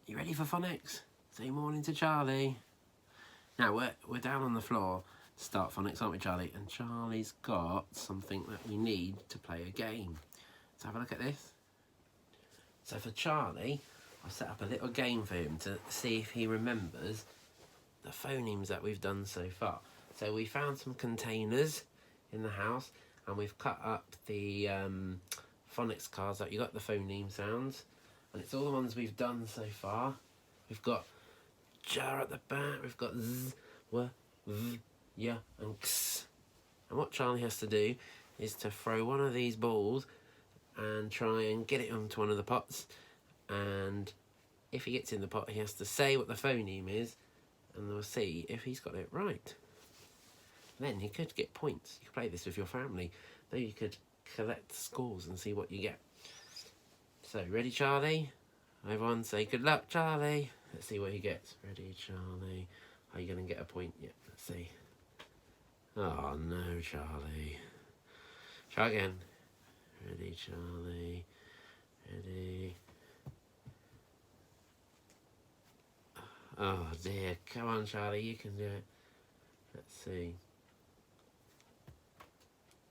You ready for phonics? Say morning to Charlie. Now we're down on the floor to start phonics, aren't we, Charlie? And Charlie's got something that we need to play a game. Let's have a look at this. So for Charlie, I've set up a little game for him to see if he remembers the phonemes that we've done so far. So we found some containers in the house and we've cut up the phonics cards that you got the phoneme sounds, and it's all the ones we've done so far. We've got jar at the back, we've got z, w, v, y and x. And what Charlie has to do is to throw one of these balls and try and get it onto one of the pots, and if he gets in the pot he has to say what the phoneme is and we'll see if he's got it right. Then he could get points. You could play this with your family. Maybe you could collect scores and see what you get. So, ready, Charlie? Everyone say good luck, Charlie. Let's see what he gets. Ready, Charlie? Are you going to get a point yet? Let's see. Oh, no, Charlie. Try again. Ready, Charlie. Ready. Oh, dear. Come on, Charlie. You can do it. Let's see.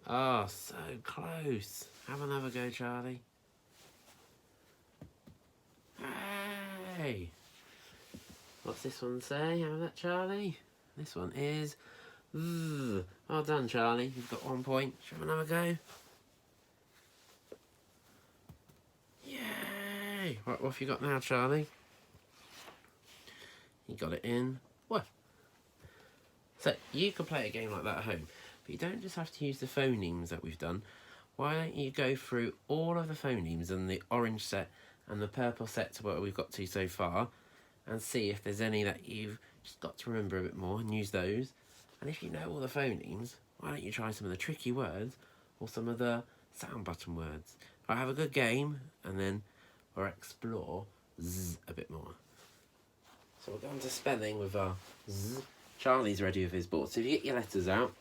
Oh, so close. Have another go, Charlie. Hey! What's this one say? Have that, Charlie? This one is Z. Well done, Charlie. You've got 1 point. Shall we have another go? Yay! What have you got now, Charlie? You got it in. What? So, you can play a game like that at home. But you don't just have to use the phonemes that we've done. Why don't you go through all of the phonemes and the orange set and the purple set to what we've got to so far and see if there's any that you've just got to remember a bit more and use those. And if you know all the phonemes, why don't you try some of the tricky words or some of the sound button words? I'll have a good game and then we'll explore Z a bit more. So we're going to spelling with our Z. Charlie's ready with his board. So if you get your letters out,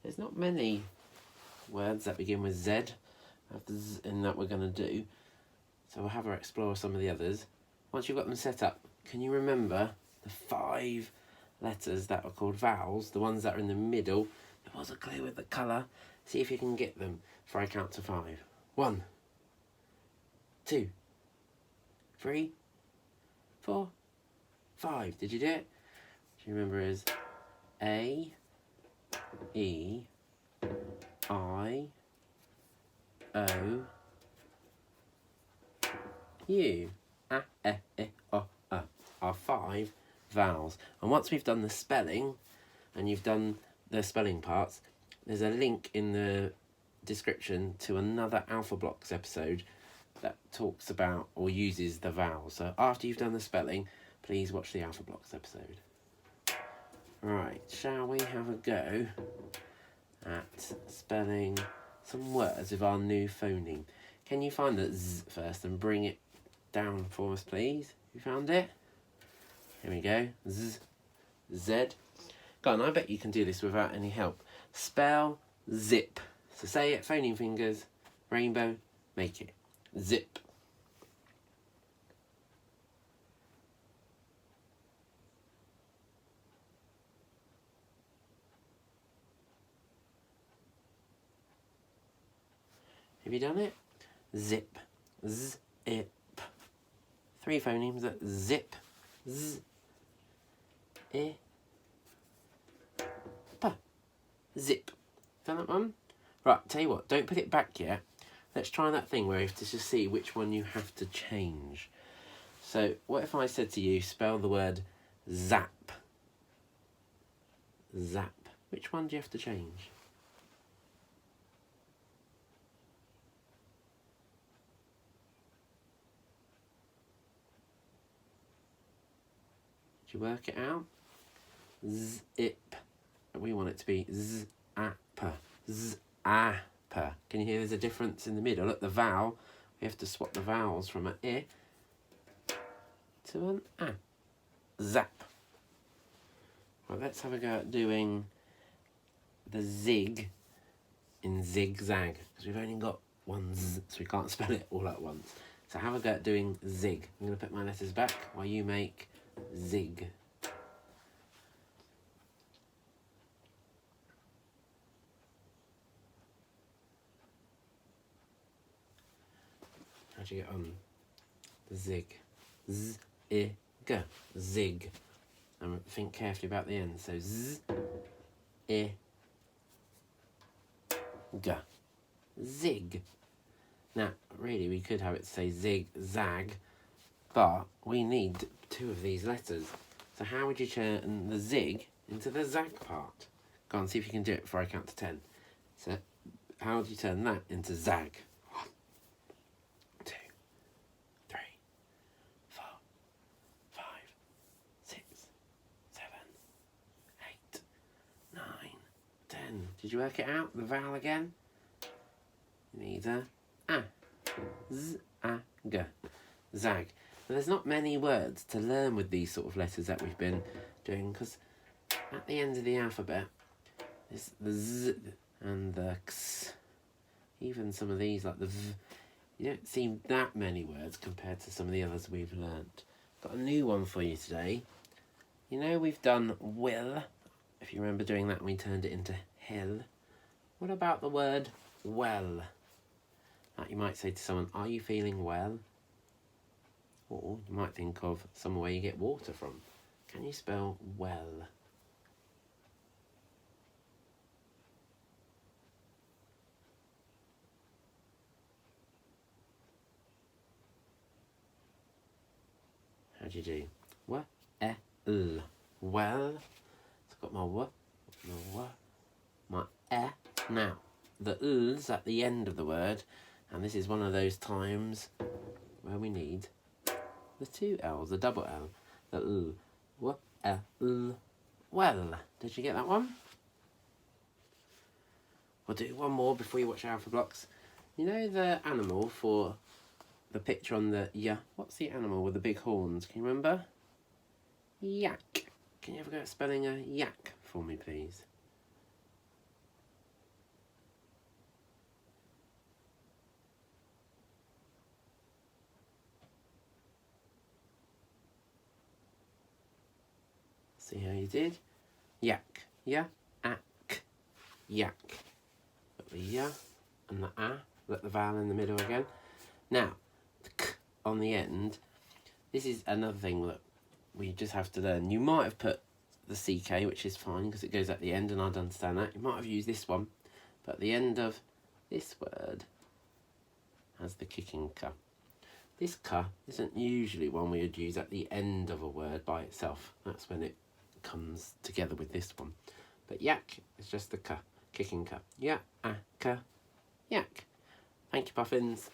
there's not many words that begin with Z of the Z in that we're going to do. So we'll have her explore some of the others. Once you've got them set up, can you remember the 5 letters that are called vowels, the ones that are in the middle? It wasn't clear with the colour. See if you can get them before I count to 5. 1, 2, 3, 4, 5. Did you do it? Do you remember is A, E, I, O, U. A, E, I, O, U are 5 vowels. And once we've done the spelling, and you've done the spelling parts, there's a link in the description to another Alpha Blocks episode that talks about or uses the vowels. So after you've done the spelling, please watch the Alpha Blocks episode. Right, shall we have a go at spelling some words with our new phoneme? Can you find the Z first and bring it down for us, please? You found it? Here we go. Z, Z. Go on, I bet you can do this without any help. Spell zip. So say it, phoneme fingers, rainbow, make it. Zip. Have you done it? Zip. Z-ip. 3 phonemes that zip. Z. I. P. Zip. Done that one? Right, tell you what, don't put it back yet. Let's try that thing where you have to just see which one you have to change. So, what if I said to you, spell the word zap? Zap. Which one do you have to change? Did you work it out? Zip. We want it to be z-a-p. Z-a-p. Can you hear there's a difference in the middle? Look, the vowel, we have to swap the vowels from an I to an a. Zap. Right, let's have a go at doing the zig in zigzag, because we've only got one z, so we can't spell it all at once. So have a go at doing zig. I'm going to put my letters back while you make zig. How'd you get on? Zig. Z, I, g. Zig. And think carefully about the end. So z, I, g. Zig. Now, really, we could have it say zig, zag, but we need two of these letters. So how would you turn the zig into the zag part? Go on, see if you can do it before I count to 10. So how would you turn that into zag? 1, 2, 3, 4, 5, 6, 7, 8, 9, 10. Did you work it out? The vowel again? You need a z, a, g. Zag. But there's not many words to learn with these sort of letters that we've been doing, because at the end of the alphabet, there's the z and the x. Even some of these, like the v, you don't see that many words compared to some of the others we've learnt. Got a new one for you today. You know we've done will. If you remember doing that, we turned it into hill. What about the word well? Like you might say to someone, are you feeling well? Or you might think of somewhere where you get water from. Can you spell well? How do you do? W-e-l. Well. It's got my w, my e. Now, the l's at the end of the word, and this is one of those times where we need the two L's, the double L, the L, w-e-l. Well, did you get that one? We'll do one more before you watch Alpha Blocks. You know the animal for the picture on the what's the animal with the big horns? Can you remember? Yak. Can you ever go at spelling a yak for me, please? See how you did? Yak. Ya-ak. Yak. Got the ya and the a. Let the vowel in the middle again. Now, the k on the end. This is another thing that we just have to learn. You might have put the CK, which is fine because it goes at the end and I'd understand that. You might have used this one, but at the end of this word has the kicking ka. This ka isn't usually one we would use at the end of a word by itself. That's when it comes together with this one. But yak is just the ka, kicking ka. Ya-a-ka, yak. Thank you, Puffins.